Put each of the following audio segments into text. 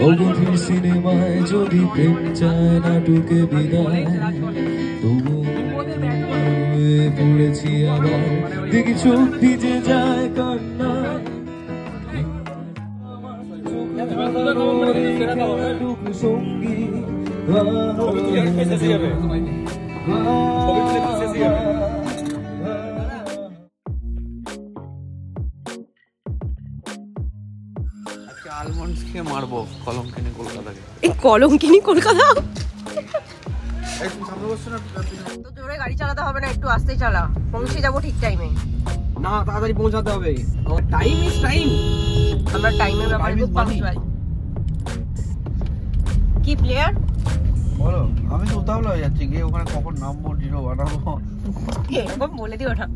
অগভীর সিনেমায় যদি প্রেম চায় নাটকে বিদায়, তবু পড়েছি আবার দেখি চোখ ভিজে যায় কান্না। সঙ্গী আলমন্ডস খেয়ে মারবো কলঙ্কিনী কলকাতাকে। এই কলঙ্কিনী কলকাতা তো জোরে গাড়ি চালাতে হবে না, একটু আস্তে চালা, পৌঁছে যাবো ঠিক টাইমে। না তাড়াতাড়ি পৌঁছাতে হবে, টাইম ইজ টাইম। আমরা টাইমের ব্যাপারে খুব পাংচুয়াল। কি প্লেয়ার বলো? আমি তো উতাবলা হয়ে যাচ্ছি, গিয়ে ওখানে কখন নামবো, জিরো বানাবো, এরকম বলে দিও না।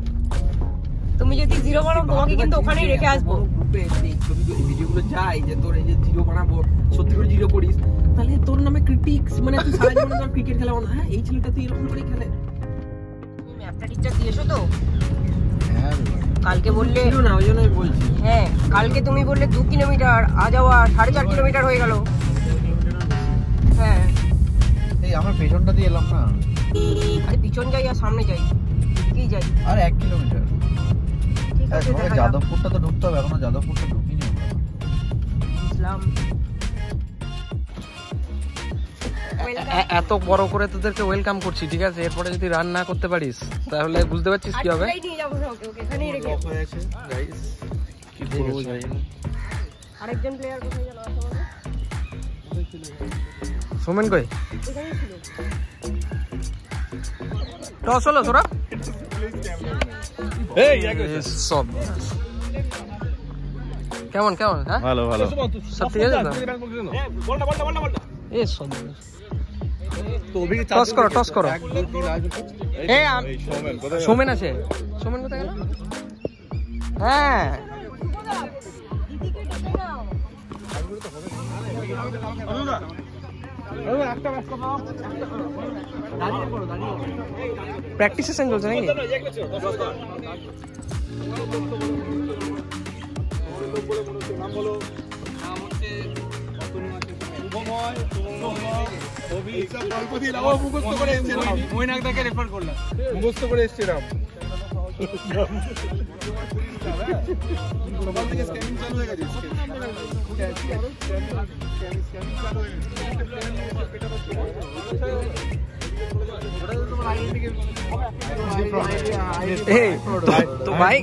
তুমি যদি জিরো বানাও তোমাকে কিন্তু ওখানেই রেখে আসবো। গ্রুপে ছবি ভিডিওগুলো যাই যে তোর এই যে জিরো বানাবো, সত্যি করে জিরো করিস, তাহলে তোর নামে ক্রিটিক্স, মানে তুই সারা জীবন ধর ক্রিকেট খেলা বল, হ্যাঁ এই ছেলেটা তুই এরকম করে খেলে। তুমি ম্যাপটা ঠিকঠাক দিয়েছো তো? হ্যাঁ কালকে বললে না, ওই জন্য আমি বলছি। হ্যাঁ কালকে তুমি বললে 2 কিলোমিটার, আজ যাওয়া 4.5 কিলোমিটার হয়ে গেল। হ্যাঁ এই আমরা পেছনটা দিয়ে এলাম না, আরে পিছন যাই আর সামনে যাই, কি যাই আর 1 কিলোমিটার। ঠিক আছে যাদবপুরটা তো ঢুকতে হবে, এখনো যাদবপুরটা ঢুকিনি আমরা। ইসলাম এত বড় করে তোদেরকে ওয়েলকাম করছি, ঠিক আছে? এরপরে যদি রান না করতে পারিস তাহলে বুঝতে পারছিস কি হবে। আরেকজন প্লেয়ার কোথায় গেল? সোমেন কই? টস হলো তোরা? সব কেমন কেমন? হ্যাঁ ভালো ভালো সব ঠিক আছে তো? এ সব টস করো টস করো। সোমেন আছে, সোমেন কোথায় গেল? হ্যাঁ প্র্যাকটিস সেশন চলছে নাকি? মুখস্থ করে এসছিলাম। সকাল থেকে স্ক্যানিং চালু হয়ে গেছে। তো ভাই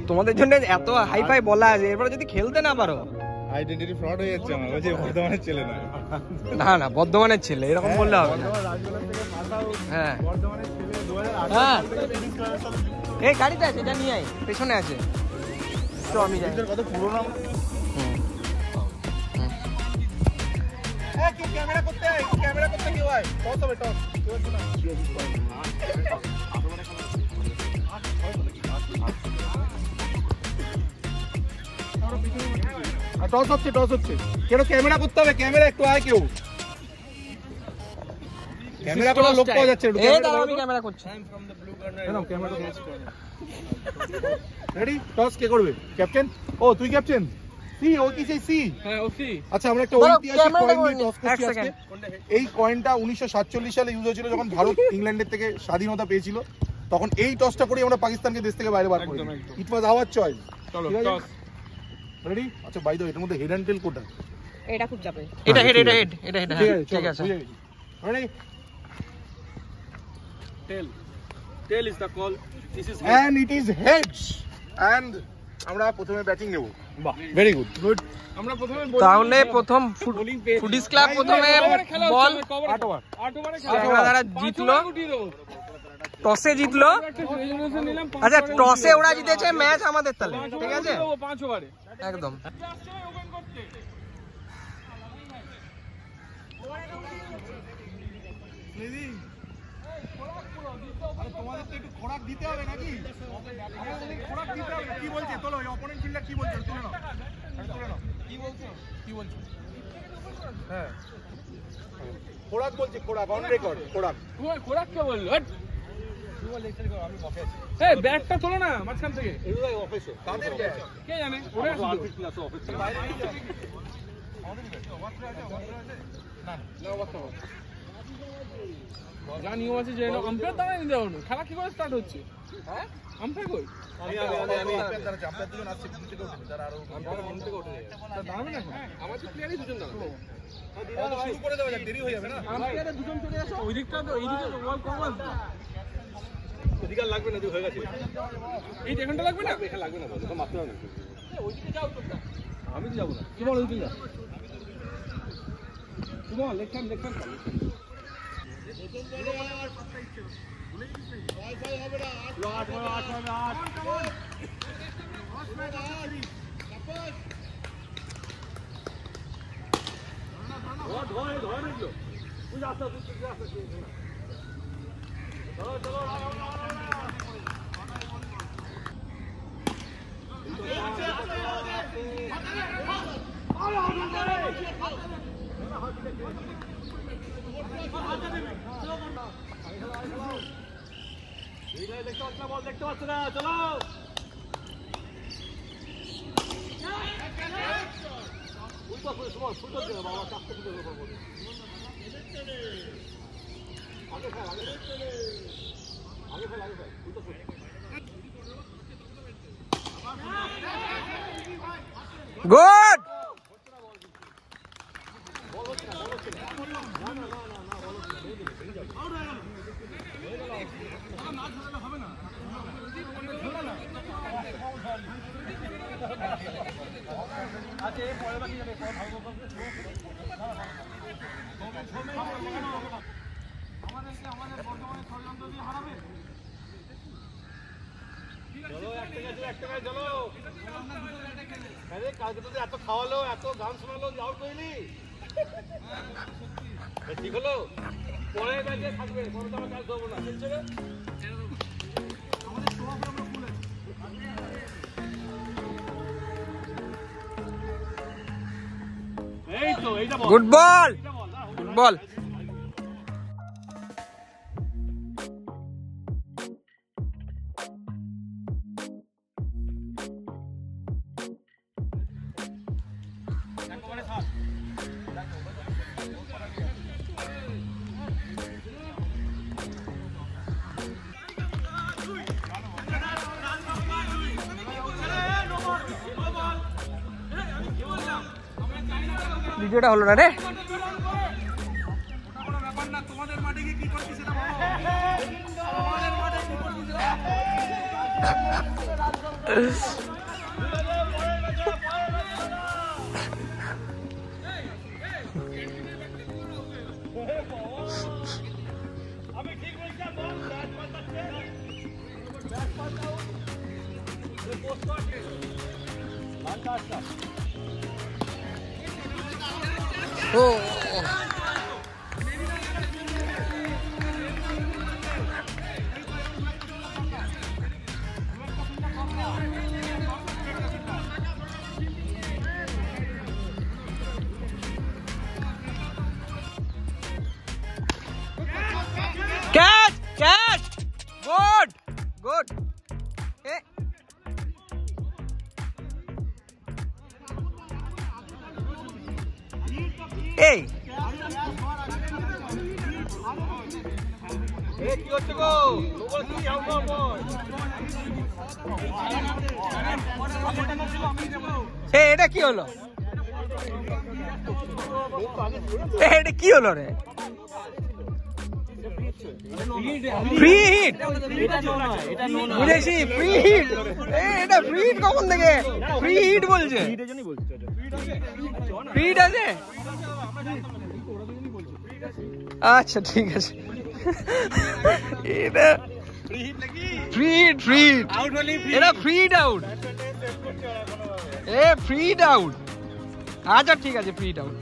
তোমাদের জন্য এত হাই ফাই বলা আছে, এরপরে যদি খেলতে না পারো আইডেন্টিটি ফ্রড হয়ে যাচ্ছে আমার, বলছে বর্ধমানের ছেলে না। না না বর্ধমানের ছেলে, এরকম বললে হবে না। হ্যাঁ হ্যাঁ এই গাড়িতে আছে, এটা নিয়ে আয়, পেছনে আছে। তো আমি যাই। কত পুরোনো ক্যামেরা করতে কি হয়? টস হবে, টস। টস হচ্ছে কেন? ক্যামেরা করতে হবে, ক্যামেরা একটু আয়, কেউ ক্যামেরা করার লোক পাওয়া যাচ্ছে। আমি ক্যামেরা করছি। রেডি? টস কে করবে? ক্যাপ্টেন? ও তুই ক্যাপ্টেন? সি ও কি সেই সি? হ্যাঁ ও সি। আচ্ছা আমরা একটা ঐতিহাসিক কয়েন নিয়ে টস করছি আজকে। এই কয়েনটা 1947 সালে ইউজ হয়েছিল যখন ভারত ইংল্যান্ডের থেকে স্বাধীনতা পেয়েছিল, তখন এই টসটা করে আমরা পাকিস্তানকে দেশ থেকে বাইরে বার করি। ইট ওয়াজ আওয়ার চয়েস। চলো টস রেডি? আচ্ছা বাই দ্য ওয়ে, এর মধ্যে হেড এন্ড টেল কোনটা? এটা খুব চাপে। এটা হেড, এটা হেড, এটা হেড। ঠিক আছে ready? Tail is the call. This is and it is heads and আমরা প্রথমে ব্যাটিং নেব। বাহ ভেরি গুড গুড। আমরা প্রথমে তাহলে প্রথম ফুডিস ক্লাব প্রথমে বল 8 ওভার যারা জিতলো, টসে জিতলো। আচ্ছা টসে ওরা জিতেছে, ম্যাচ আমাদের তাহলে, ঠিক আছে? 5 ওভারে একদম। তোমাদের তো একটু খোরাক দিতে হবে নাকি? আমাদের খোরাক দিতে হবে। কি বলছে? তোলো, এই অপোনেন্ট ফিল্ডার কি বলছে? তুলে নাও, তুলে নাও। কি বলছো? কি বলছো? হ্যাঁ খোরাক বলছে, খোরাক অন রেকর্ড। খোরাক খোরাক কে বললো? আমি বকে আছি। এই ব্যাটটা তোলো না মাঝখান থেকে। এই অফিসে কাদের ব্যাট কে জানে? ওরে অফিস ক্লাস অফিস বাইরে যা নিয়ম আছে যে আম্পায়ার দাঁড়ায় নিতে হবে না, খেলা কি করে স্টার্ট হচ্ছে? হ্যাঁ আম্পায়ার কই? দাঁড়াবে না, আমার তো প্লেয়ারই দুজন দাঁড়াবে। দেরি হয়ে যাবে না, আম্পায়ারে দুজন চলে আসো ওই দিকটা, তো এইদিকে বল কম আসবে, অধিকার লাগবে না, হয়ে গেছে। এই এখানটা লাগবে না, এখানে লাগবে না, মারতে হবে না। ওইদিকে যাও তোমরা। আমি তো যাবো না, কি বল ওইদিকে যা, কি বল লেখান দেখতে পাচ্ছ না, চলো গুড কালকে তো এত খাওয়ালো, এত গান শোনালো, আউট হইলি, ঠিক হলো। পরের ম্যাচে থাকবে, পরে তো আমরা কাজ করবো না, বুঝছে না? এই তো এইটা বল, গুড বল, গুড বল। ভিডিওটা হলো না রে। তোমাদের মাঠে গিয়ে কি করছিস সেটা বলো, তোমাদের মাঠে কি করছিস? আমি ঠিক বলছিলাম, ব্যাট পাল্টাচ্ছে, ব্যাট পাল্টাও, পোস্ট করছে, লালটা আসটা। ও ক্যাচ ক্যাচ, গুড গুড। এই কি হচ্ছে গো? এটা কি হলো? এটা কি হলো রে? ফ্রি হিট বুঝেছি, ফ্রি হিট। এটা ফ্রি হিট কখন থেকে? ফ্রি হিট বলছে, ফ্রি হিট আছে। আচ্ছা ঠিক আছে, এটা ফ্রি হিট, ফ্রি হিট, এটা ফ্রি হিট আউট, এ ফ্রি হিট আউট। আচ্ছা ঠিক আছে, ফ্রি হিট আউট।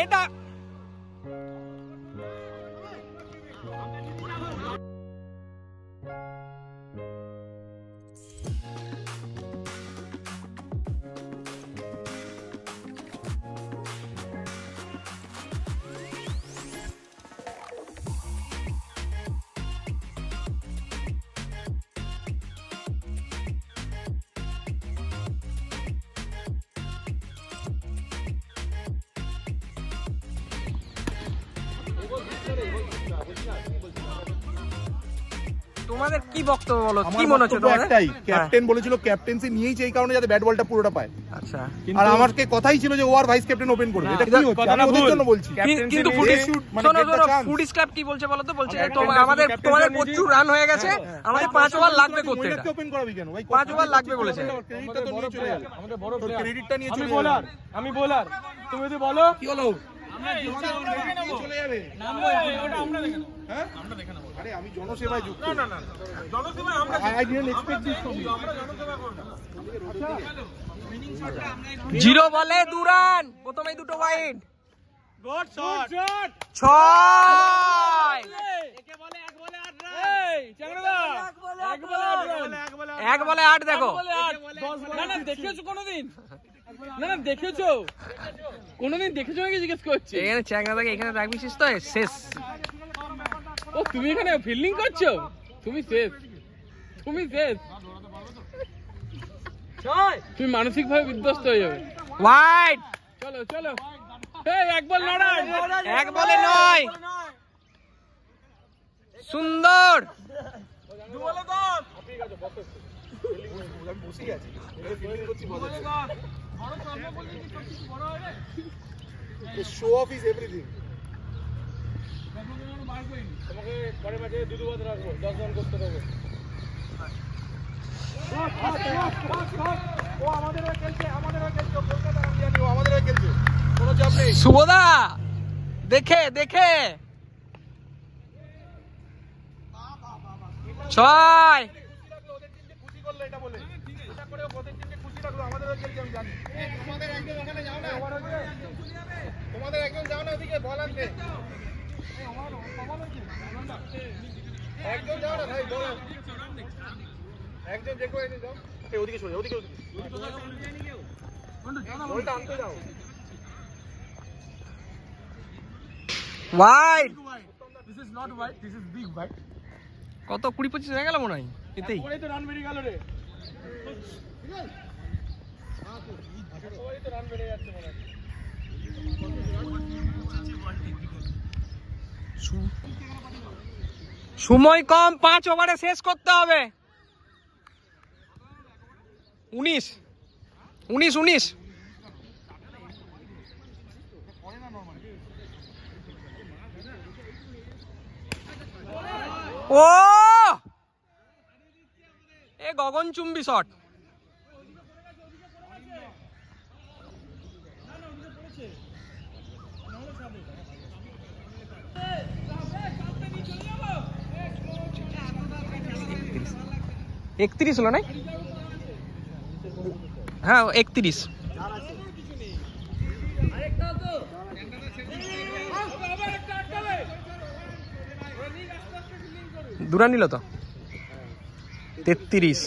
এটা তোমাদের কি বক্তব্য বলো, কি মনে হচ্ছে তোমাদের? একটাই, ক্যাপ্টেন বলেছিল ক্যাপ্টেন্সি নিয়েই এই কারণে যাতে ব্যাট বলটা পুরোটা পায়। আচ্ছা, আর আমাকে কথাই ছিল যে ও আর ভাইস ক্যাপ্টেন ওপেন করবে। এটা কি হচ্ছে? আমি ওদের জন্য বলছি। কিন্তু ফুডিস ক্লাব কি বলছে বলো তো? বলছে তোমাদের প্রচুর রান হয়ে গেছে, আমাদের 5 ওভার লাগবে করতে। এটা ওপেন করাবি কেন ভাই? 5 ওভার লাগবে বলেছে। ক্রেডিটটা তো নিয়ে চলে যাবে। আমাদের বড় ক্রেডিটটা নিয়ে চলে যাবে। আমি বোলার, তুমি যদি বলো কি হলো? চলে যাবে। ওটা আমরা দেখে নেব। হ্যাঁ, আমরা দেখে নেব। আরে আমি জনসেবায় যুক্ত। না জনসেবায় আমরা I didn't expect this from you. আমরা জনসেবা করব। 0 বলে 2 রান, প্রথমেই দুটো ওয়াইড। Good shot. 6 একে বলে 1 বলে 8 রান। এই চাংড়া 1 বলে 8 রান। 1 বলে 8 দেখো। না দেখেছো কোনোদিন? না দেখেছো কোনোদিন? দেখেছো নাকি জিজ্ঞেস করছি। এখানে চ্যাংড়াদাকে এখানে রাখবি তো শেষ। ও তুমি এখানে ফিল্ডিং করছো? তুমি শেষ। তুমি মানসিক ভাবে বিধ্বস্ত হয়ে যাবে। ওয়াইড। চলো এই 1 বল 9 রান। 1 বলে 9। সুন্দর। 2 বলে 10। আমি বসেই আছি। ফিল্ডিং করছি বলে। Show off is everything. তোমাকে পরের ম্যাচে 2 বাদ রাখবো, 10 রান করতে দেবো। ও আমাদের হয়ে খেলছে, কলকাতা আমি জানি ও আমাদের হয়ে খেলছে। কোনো চাপ নেই। শুভদা দেখে 6। ওদের টিমকে খুশি করলো এটা বলে। এটা করে ওদের টিমকে খুশি রাখলো, আমাদের হয়ে খেলছে আমি জানি। তোমাদের একজন ওখানে যাও না। তোমাদের একজন যাও না ওদিকে বল আনতে। একজন যাও না ভাই, বল আন। একজন যে করে নিয়ে যাও। এই ওদিকে চলে যাও, ওদিকে বলটা আনতে যাও। Wide. This is not wide, this is big wide. কত 20-25 হয়ে গেল মনে হয় এতেই। ওই তো রান বেরিয়ে গেল রে। ওই তো রান বেরিয়ে যাচ্ছে মনে হয়। সময় কম, 5 ওভারে শেষ করতে হবে। 19। ও এ গগনচুম্বী শট। একত্রিশ হলো না? হ্যাঁ 31। দুরা নিল তো 33।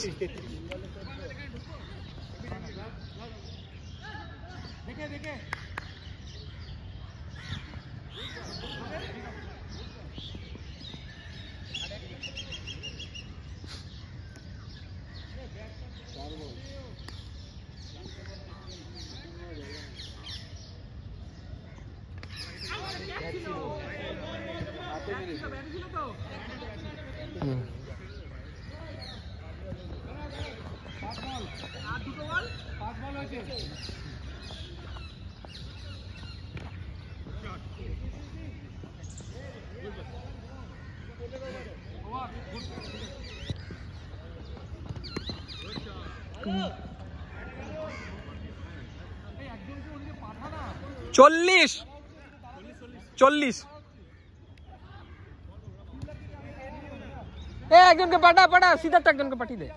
চল্লিশ। একজনকে পাঠা সিদ্ধার্থ, একজনকে পাঠিয়ে দে।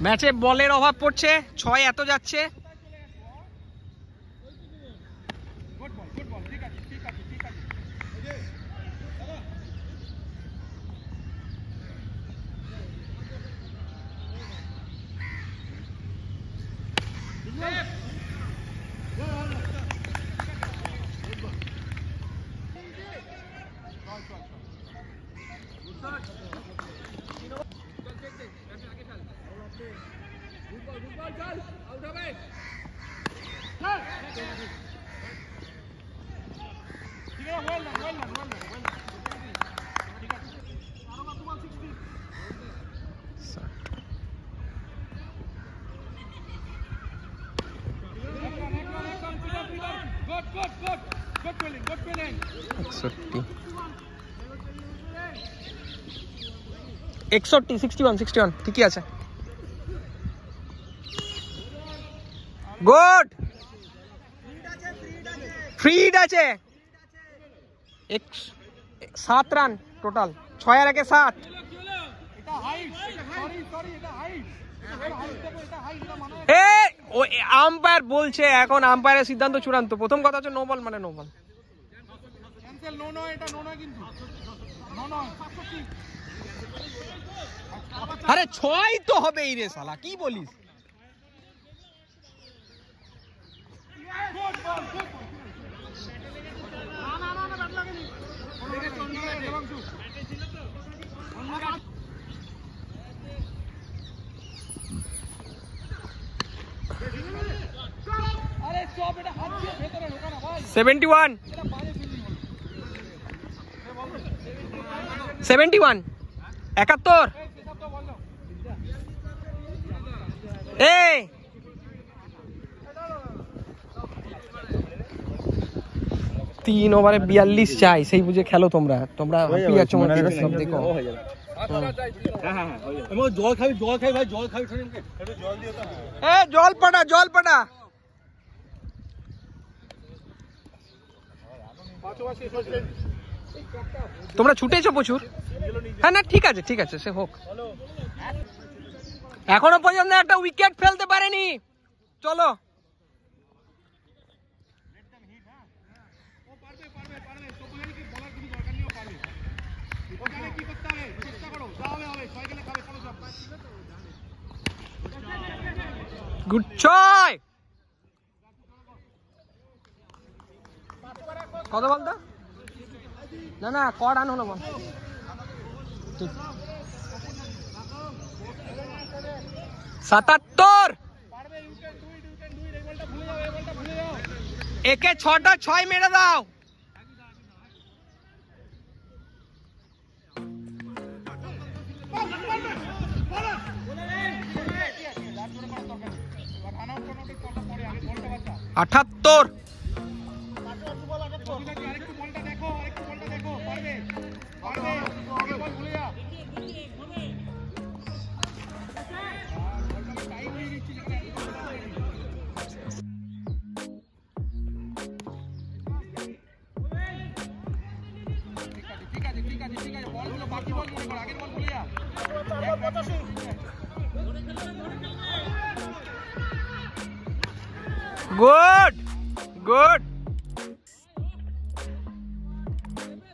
ম্যাচে বলের অভাব পড়ছে, 6 এত যাচ্ছে। একষট্টি 61 ঠিকই আছে। গুড, ফ্রিড আছে 7 রান টোটাল, 6 আর 1 7। আম্পায়ার বলছে, এখন আম্পায়ারের সিদ্ধান্ত চূড়ান্ত। প্রথম কথা হচ্ছে নো বল মানে নো বল। আরে 6 তো হবেই রে শালা, কি বলিস? আরে সব এটা হাত দিয়ে ভেতরে ঢোকা না ভাই। 71 71 71। এই 3 ওভারে 42 চাই, সেই বুঝে খেলো তোমরা। তোমরা হাঁপিয়ে যাচ্ছ মনে হচ্ছে সব দেখো। জল খাবি ভাই, জল খাবি। জল পাটা। তোমরা ছুটেছো প্রচুর। হ্যাঁ না, ঠিক আছে সে হোক। এখনো পর্যন্ত একটা উইকেট ফেলতে পারেনি। চলো গুড ছয়। কত বলতো? না ক রান হলো বল? 77। একে 6টা 6 মেরে দাও। আটাত্তর। গুড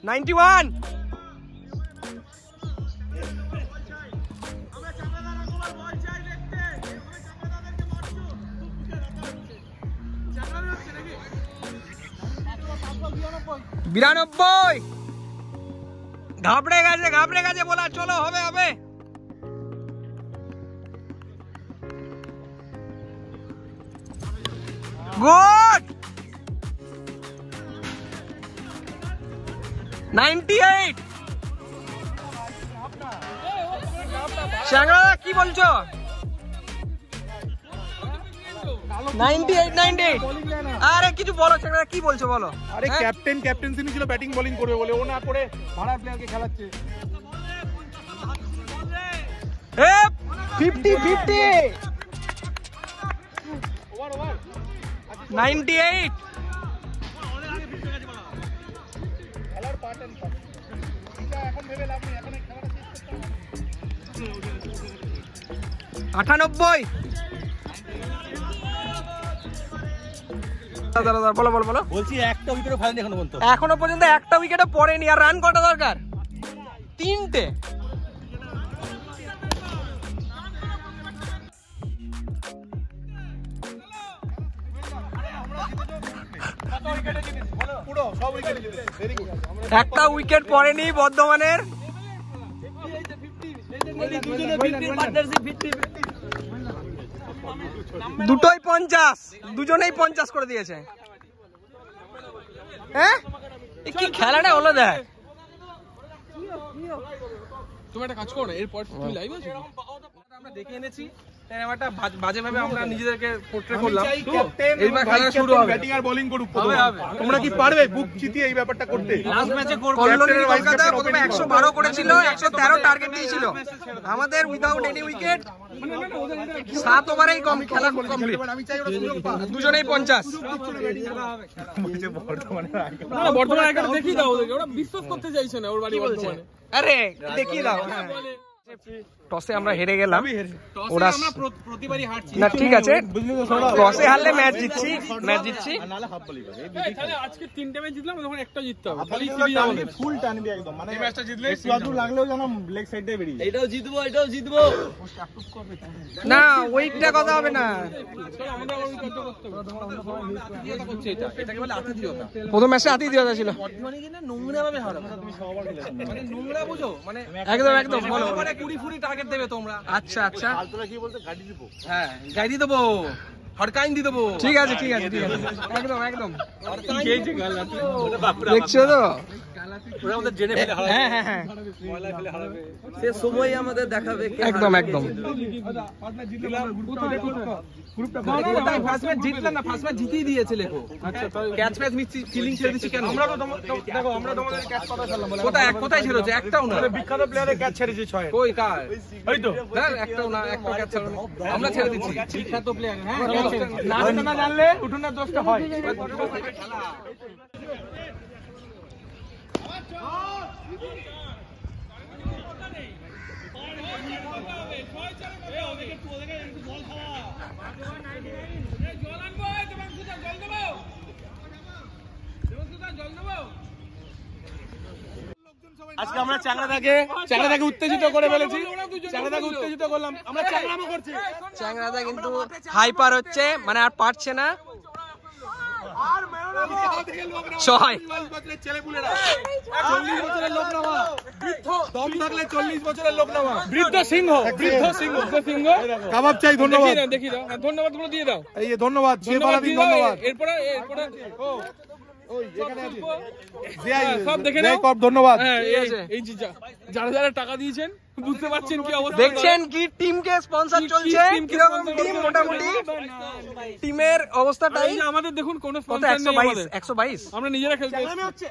91। বিরানব্বই। ঘাবড়ে গেছে বলা। চলো হবে। গুড 98। চ্যাংড়া কি বলছো? 98। আরে কিছু বলো চ্যাংড়া, কি বলছো বলো? আরে ক্যাপ্টেন্সি ছিল ব্যাটিং বোলিং করবে বলে, ও না করে ভাড়া প্লেয়ারকে খেলাচ্ছে। 50 98। আটানব্বই। বলো। বলছি একটা উইকেটও ফেলেনি এখনো পর্যন্ত একটা উইকেটও পড়েনি। আর রান কটা দরকার? 3টে। একটা উইকেট পড়েনি বর্ধমানের। দুটোই 50, দুজনেই 50 করে দিয়েছে। হ্যাঁ কি খেলাটা হলো দেখ। তুমি একটা কাজ করো না, এরপর তুমি লাইভ আছো? আমরা দেখে এনেছি, তাই একটা বাজে ভাবে আমরা নিজেদেরকে পোর্ট্রে করলাম। এইবার খেলা শুরু হবে, ব্যাটিং আর বোলিং করুক। তোমরা কি পারবে বুক চিতিয়ে এই ব্যাপারটা করতে? লাস্ট ম্যাচে কলকাতা প্রথমে 112 করেছিল, 113 টার্গেট দিয়েছিল আমাদের, উইদাউট এনি উইকেট 7 ওভারেই কম খেলা কমপ্লিট। আমি চাই ওরা সুযোগ পাক। দুজনেই 50। বর্তমানে একটা দেখিয়ে দাও ওদেরকে, ওরা বিশ্বাস করতে চাইছে না ওর বাড়ি বর্তমানে। আরে দেখিয়ে দাও। টসে আমরা হেরে গেলাম, ওরা প্রতিবারই হারছি না, ঠিক আছে টসে হারলে ম্যাচ জিতছি। তাহলে আজকে 3টে ম্যাচ জিতলাম, তখন একটা জিততে হবে। ফুল টানবি একদম, মানে এই ম্যাচটা জিতলে একটু লাগলেও যেন লেগ সাইডে বেরিয়ে। এটাও জিতবো। না ওইটা কথা হবে না, প্রথম ম্যাচে হাতি দিয়ে ছিল। নোংরা ভাবে হারো, মানে নোংরা বুঝো, মানে একদম একদম বলো। 20 টার্গেট দেবে তোমরা। আচ্ছা আচ্ছা, তোরা কি বলতে গাড়ি দিব? হ্যাঁ গাড়ি দেবো, হড়কাইন দিয়ে দেবো। ঠিক আছে ঠিক আছে ঠিক আছে, একদম একদম। দেখছো তো? হ্যাঁ হ্যাঁ হ্যাঁ, সে সময় আমাদের দেখাবে। একদম একদম। ফার্স্ট ম্যাচ জিতলাম না, ফার্স্ট ম্যাচ জিতেই দিয়েছে লেখো। ক্যাচ ম্যাচ মিসি, ফিলিং ছেড়ে দিচ্ছি কেন? আমরা তো দেখো, আমরা তোমাদের ক্যাচ কথা খেললাম। কোথায় ছেড়েছে? একটাও না। বিখ্যাত প্লেয়ারের ক্যাচ ছেড়েছে 6। কই কার? এই তো একটাও না, একটা ক্যাচ ছেড়ে আমরা ছেড়ে দিচ্ছি। বিখ্যাত প্লেয়ার, হ্যাঁ না জানলে উঠোনের দোষটা হয়। আজকে আমরা চ্যাংড়াটাকে উত্তেজিত করে ফেলেছি, চ্যাংড়াটাকে উত্তেজিত করলাম, আমরা চ্যাংড়ামো করছি। চ্যাংড়াদা কিন্তু হাইপার হচ্ছে, মানে আর পারছে না। 6 ছেলেপুলেরা 40 বছরের লোক নামা, দম থাকলে 40 বছরের লোক নামা, বৃদ্ধ সিংহ। কাবাব চাই। ধন্যবাদ, দেখি দাও, ধন্যবাদ গুলো দিয়ে দাও। এই যে ধন্যবাদ, ধন্যবাদ। এরপরে এখানে আছে সব দেখে জয় নাও। কপ, ধন্যবাদ। এই যে যারা টাকা দিয়েছেন, বুঝতে পারছেন কি অবস্থা। দেখছেন কি টিমকে স্পন্সর চলছে, কিরকম টিম, মোটামুটি টিমের অবস্থাটাই আমাদের দেখুন কোনো কত, স্পন্সর নেই আমাদের। 122 আমরা নিজেরা খেলতে হচ্ছে।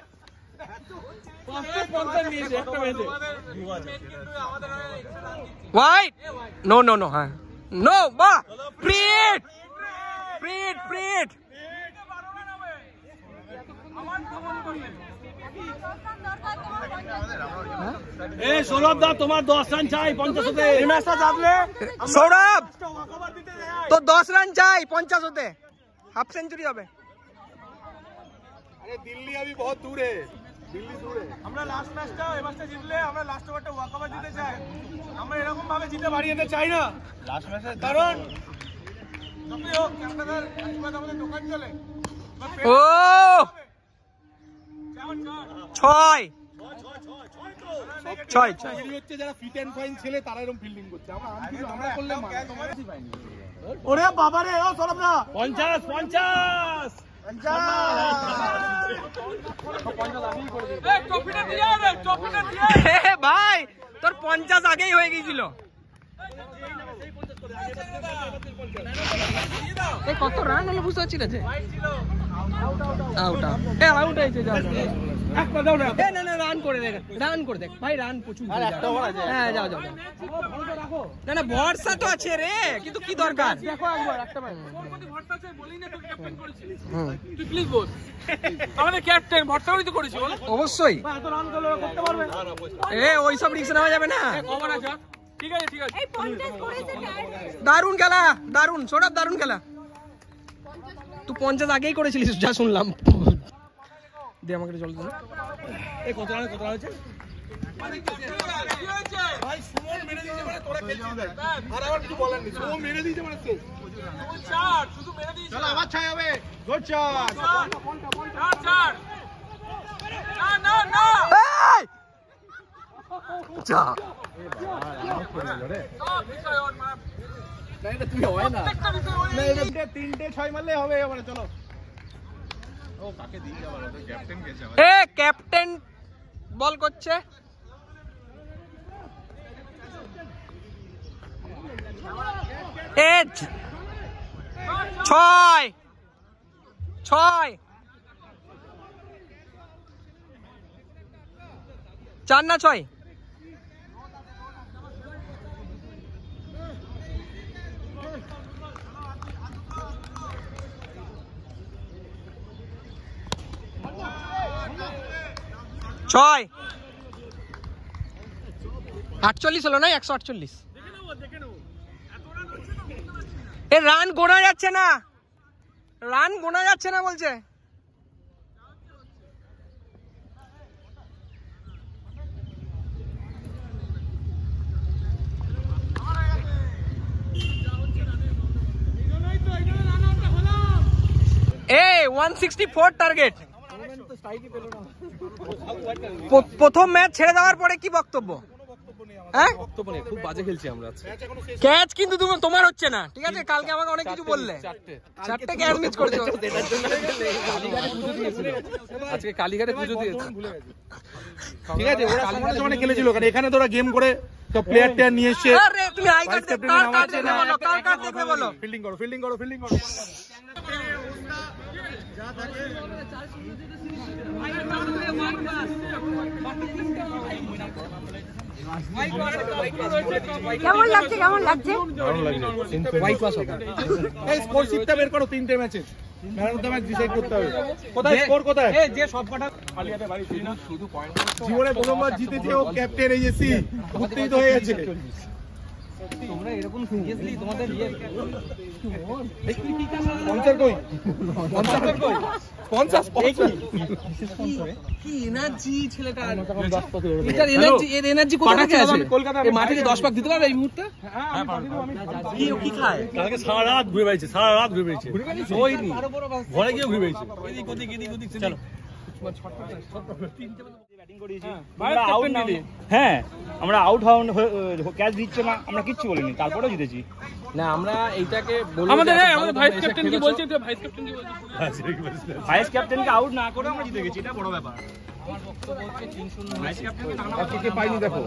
5টা স্পন্সর নিয়েছে একটা ম্যাচে। হোয়াইট, নো নো নো, হ্যাঁ নো, বা প্রিট প্রিট প্রিট। সৌরভ দা, তোমার 10 রান চাই 50 হতে। এই ম্যাচটা জিতলে সৌরভ তো 10 রান চাই 50 হতে, হাফ সেঞ্চুরি হবে। আরে দিল্লি अभी बहुत दूर है, দিল্লি দূরে। আমরা লাস্ট ম্যাচটা, এই ম্যাচটা জিতলে আমরা লাস্ট ওভারটা ওয়াকওভার দিতে চাই। আমরা এরকম ভাবে জিতে বাড়ি যেতে চাই না লাস্ট ম্যাচে, কারণ যতই হোক ক্যাপ্টেনের আশীর্বাদ আমাদের দোকান চলে। ও 6 হচ্ছে যারা ফিট এন্ড ফাইন ছেলে, তারা এরকম ফিল্ডিং করছে। আমরা করলে ওরে বাবা রে, ও সৌরভ দা 50 ভাই তোর 50 আগেই হয়ে গিয়েছিল। কত রান হলো বুঝতে পারছি না যে আউট হয়েছে। না রান করে দেখ ভাই, রান প্রচুর। হ্যাঁ যাও যাও, না না ভরসা তো আছে রে, কিন্তু কি দরকার? দেখো একবার একটা ম্যাচ ভরসা আছে, বলি না তুই ক্যাপ্টেন করেছিস, তুই প্লিজ বল। আমাদের ক্যাপ্টেন ভরসা করেই তো করেছি, বল। অবশ্যই এত রান করতে পারবে। ওই সব রিস্ক নেওয়া যাবে না। কভার আছে, ঠিক আছে ঠিক আছে। দারুণ খেলা, দারুণ সৌরভ, দারুণ খেলা। তুই 50 আগেই করেছিলিস যা শুনলাম। দে আমাকে জল দে। কত রান হয়েছে? ভাই সুমন মেরে দিয়েছে, মানে তোরা খেলছিস আর আমার কিছু বলার নেই। সুমন মেরে দিয়েছে মানে শেষ। শুধু মেরে দিয়েছে। চলো আবার ছাই হবে, গুড শট। না এই যা তুই হয় না, 3টে 6 মারলে হবে। এবারে চলো এ ক্যাপ্টেন বল করছে। এ 6 4 না 6? ছয় 48 হলো না 148। এ রান গোনা যাচ্ছে না, রান গোনা যাচ্ছে না বলছে। এ 164 টার্গেট। প্রথম ম্যাচ ছেড়ে দেওয়ার পরে কি বক্তব্য? হ্যাঁ বক্তব্য নেই, খুব বাজে খেলছি আমরা। ক্যাচ কিন্তু তোমার হচ্ছে না, ঠিক আছে? কালকে আমাকে অনেক কিছু বললে, 4টে ক্যাচ মিস করেছো। আজকে কালীঘাটে পুজো দিয়েছে, ঠিক আছে? ওরা সমানে সমানে খেলেছিল, কারণ এখানে তো ওরা গেম করে সব প্লেয়ার টেয়ার নিয়ে এসছে। আরে তুমি আই কার্ড দেখবে, কার কার্ড দেখবে বলো। ফিল্ডিং করো, ফিল্ডিং করো, ফিল্ডিং করো। কেমন লাগছে, কেমন লাগছে? দারুণ লাগছে। হোয়াইট পাস হবে। এই স্কোর শিটটা বের করো, 3টে ম্যাচে man of the match decide করতে হবে। কোথায় স্কোর, কোথায়? এই যে সবকটা জীবনে প্রথমবার জিতেছে ও ক্যাপ্টেন, এই যে সি উত্তেজিত হয়ে গেছে। তোমরা এরকম সিরিয়াসলি তোমাদের স্পন্সর কই? স্পন্সর কই? স্পন্সর কি এনার্জি ছেলেটার, এটার এনার্জি, এর এনার্জি কোথা থেকে আসে? এই মাঠে কি 10 পাক দিতে পারবে এই মুহূর্তে? কি খায়? কালকে সারা রাত ঘুরে বেড়াইছে, সারা রাত ঘুরে বেড়াইছে, ওইনি ঘরে গিয়ে ঘুরে বেড়াইছে, এদিক ওদিক এদিক ওদিক। চলো হ্যাঁ, আমরা আউট ক্যাচ দিচ্ছে না, আমরা কিচ্ছু বলিনি, তারপরেও জিতেছি। না আমরা এইটাকে বলবো, আমাদের ভাইস ক্যাপ্টেন কি বলছে? ভাইস ক্যাপ্টেন কি বলছে? ভাইস ক্যাপ্টেনকে আউট না করে আমরা জিতে গেছি, এটা বড় ব্যাপার। পাইনি দেখো।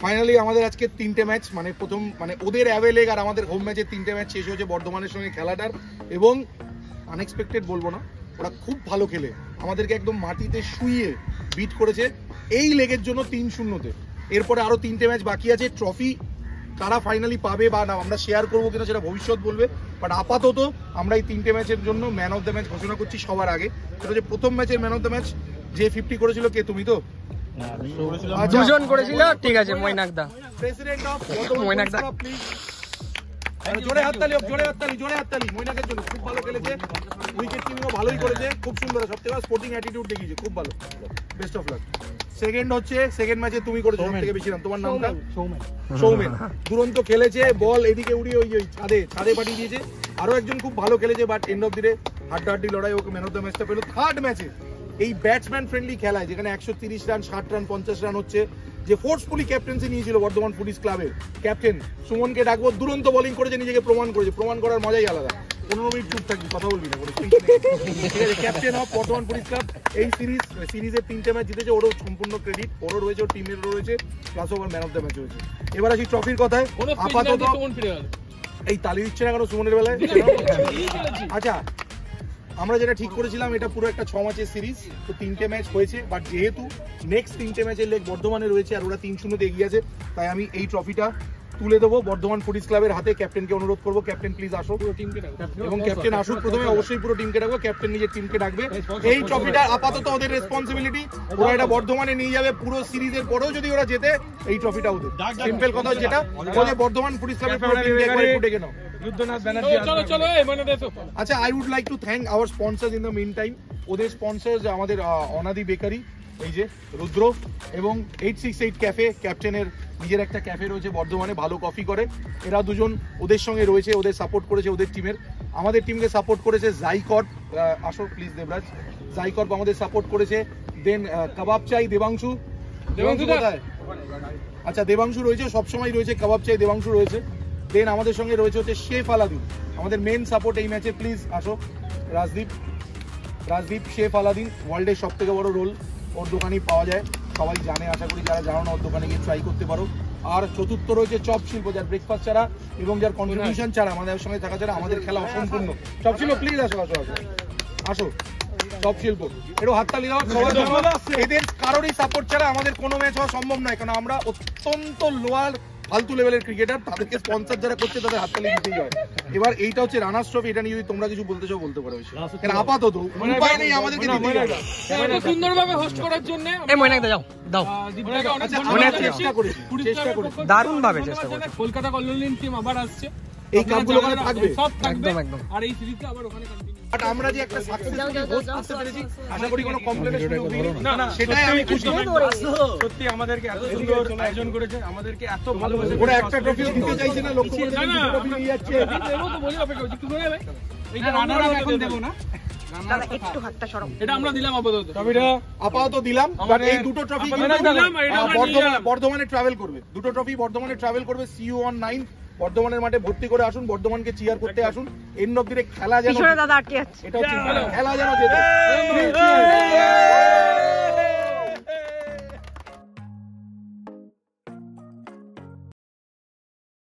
ফাইনালি আমাদের আজকে 3টে ম্যাচ, মানে প্রথম মানে ওদের অ্যাওয়ে লেগ আর আমাদের হোম ম্যাচের 3টে ম্যাচ শেষ হয়েছে বর্ধমানের সঙ্গে খেলাটার। এবং আনএক্সপেক্টেড বলবো না, ওরা খুব ভালো খেলে আমাদেরকে একদম মাটিতে শুইয়ে বিট করেছে এই লেগের জন্য 3-0-তে। এরপরে আরো 3টে ম্যাচ বাকি আছে। ট্রফি তারা ফাইনালি পাবে বা না আমরা শেয়ার করবো কিনা সেটা ভবিষ্যৎ বলবে, বাট আপাতত আমরা এই 3টে ম্যাচের জন্য ম্যান অফ দ্য ম্যাচ ঘোষণা করছি সবার আগে। সেটা হচ্ছে প্রথম ম্যাচের ম্যান অফ দ্য ম্যাচ যে 50 করেছিল, কে? তুমি তো? দুজন করেছিল, ঠিক আছে। মৈনাকদা, প্রেসিডেন্ট অফ মৈনাকদা, প্লিজ জোরে হাততালি, জোরে হাততালি, জোরে হাততালি মৈনাকের জন্য। খুব ভালো খেলেছে, উইকেট কিপিংও ভালোই করেছে, খুব সুন্দর, সবথেকে স্পোর্টিং অ্যাটিটিউড দেখিয়েছে, খুব ভালো। Best of luck. সেকেন্ড হচ্ছে সেকেন্ড ম্যাচে তুমি করেছো সবথেকে বেশি রান, তোমার নামটা? সৌমেন। দুরন্ত খেলেছে, বল এদিকে উড়িয়ে ওই ছাদে পাঠিয়ে দিয়েছে। আরো একজন খুব ভালো খেলেছে, but end of the day হাড্ডাহাড্ডি লড়াই ওকে ম্যান অফ দ্য ম্যাচটা পেলো। থার্ড ম্যাচে এই ব্যাটসম্যান ফ্রেন্ডলি খেলায় যেখানে 130 রান, 60 রান, 50 রান হচ্ছে, যে ফোর্সফুলি ক্যাপ্টেন্সি নিয়েছিল বর্ধমান পুলিশ ক্লাবের ক্যাপ্টেন সুমনকে ডাকবো। দুরন্ত বোলিং করেছে, নিজেকে প্রমাণ করেছে, প্রমাণ করার মজাই আলাদা। 15 মিনিট চুপ থাকবি, কথা বলবি না, ঠিক আছে? Captain of Bardhaman police club এই সিরিজের 3টে ম্যাচ জিতেছে, ওরও সম্পূর্ণ ক্রেডিট, ওরও রয়েছে, ওর টিমেরও রয়েছে, plus over man of the match রয়েছে। এবার আসি ট্রফির কথায়। আপাতত এই তালি দিচ্ছে না কেন সুমনের বেলায়? আচ্ছা, আমরা যেটা ঠিক করেছিলাম এটা পুরো একটা 6 ম্যাচের সিরিজ, তো 3টে ম্যাচ হয়েছে, বাট যেহেতু নেক্সট 3টে ম্যাচের লেগ বর্ধমানে রয়েছে আর ওরা 3-0-তে এগিয়ে আছে, তাই আমি এই ট্রফিটা তুলে দেবো বর্ধমান পুলিশ ক্লাবের হাতে। ক্যাপ্টেনকে অনুরোধ করবো, ক্যাপ্টেন প্লিজ আসো, এবং ক্যাপ্টেন আসুক। প্রথমে অবশ্যই পুরো টিমকে ডাকবো, ক্যাপ্টেন নিজের টিমকে ডাকবে। এই ট্রফিটা আপাতত ওদের রেসপন্সিবিলিটি, ওরা এটা বর্ধমানে নিয়ে যাবে। পুরো সিরিজের পরেও যদি ওরা জেতে, এই ট্রফিটা ওদের। সিম্পল কথা যেটা বলে বর্ধমান পুলিশ ক্লাবের পুরো টিমকে একবার ডেকে নাও। আচ্ছা, I would like to thank our sponsors in the mean time. ওদের স্পন্সর্স আমাদের অনাদি বেকারি, এই যে রুদ্র, এবং 868 ক্যাফে, ক্যাপ্টেনের নিজের একটা ক্যাফে রয়েছে বর্ধমানে, ভালো কফি করে। এরা দুজন ওদের সঙ্গে রয়েছে, ওদের সাপোর্ট করেছে ওদের টিমের। আমাদের টিমকে সাপোর্ট করেছে জাইকর্প, আসো প্লিজ দেবরাজ, জাইকর্প আমাদের সাপোর্ট করেছে। দেন কাবাব চাই দেবাংশু, দেবাংশু কোথায়? আচ্ছা, দেবাংশু রয়েছে, সবসময় রয়েছে কাবাব চাই, দেবাংশু রয়েছে। দেন আমাদের সঙ্গে রয়েছে হচ্ছে শেফ আলাদিন, আমাদের মেন সাপোর্ট এই ম্যাচে। প্লিজ আসো রাজদীপ শেফ আলাদিন, ওয়ার্ল্ডের সব থেকে বড় রোল ওর দোকানেই পাওয়া যায়, সবাই জানে। আশা করি যারা জানো না ওর দোকানে গিয়ে ট্রাই করতে পারো। আর চতুর্থ রয়েছে চপ শিল্প, যার ব্রেকফাস্ট ছাড়া এবং যার কন্ট্রিবিউশন ছাড়া, আমাদের সঙ্গে থাকা ছাড়া আমাদের খেলা অসম্পূর্ণ। চপ শিল্প প্লিজ আসো চপ শিল্প, একটু হাততালি দাও। এদের কারোরই সাপোর্ট ছাড়া আমাদের কোনো ম্যাচ হওয়া সম্ভব নয়, কারণ আমরা অত্যন্ত লোয়ার ফালতু লেভেলের ক্রিকেটার। তাদেরকে স্পন্সর যারা করছে তাদের হাততালি দিতেই হয়। এবার এইটা হচ্ছে রানার্স ট্রফি, এটা নিয়ে যদি তোমরা কিছু বলতে চাও বলতে পারো। কেন আপাতত উপায় নেই আমাদেরকে দিতেই হবে। সুন্দরভাবে হোস্ট করার জন্য চেষ্টা করেছি দারুণ ভাবে চেষ্টা করছি। কলকাতা কল্যাণ টিম আবার আসছে, এই কাপগুলো ওখানে থাকবে সব থাকবে একদম। আর এই সিরিজটা আবার ওখানে কন্টিনিউ। বাট আমরা যে একটা সাকসেসফুলি হোস্ট করতে পেরেছি, আশা করি কোনো কমপ্লেনের সুযোগ নেই। না সেটাই আমি খুশি। সত্যি আমাদেরকে এত সুন্দর আয়োজন করেছে, আমাদেরকে এত ভালোবাসে। ওরা একটা ট্রফিও দিতে চাইছে না, লক্ষ্য করে ট্রফি নিয়ে যাচ্ছে। তো বলি অপেক্ষা করছি, কি করে ভাই এইটা রানার আপ এখন দেব না, দাদা একটু হাতটা সরাও। এটা আমরা দিলাম আপাতত দিলাম। বাট এই দুটো ট্রফি বর্ধমানে ট্রাভেল করবে, দুটো ট্রফি বর্ধমানে ট্রাভেল করবে। সিইউ অন 9 বর্ধমানের মাঠে ভর্তি করে আসুন, বর্ধমানকে চিয়ার করতে আসুন। এন্ড অফ দি ডে খেলা যেন পিছনে দাদা আটকে যাচ্ছে। এটা হচ্ছে খেলা যেন জেতে।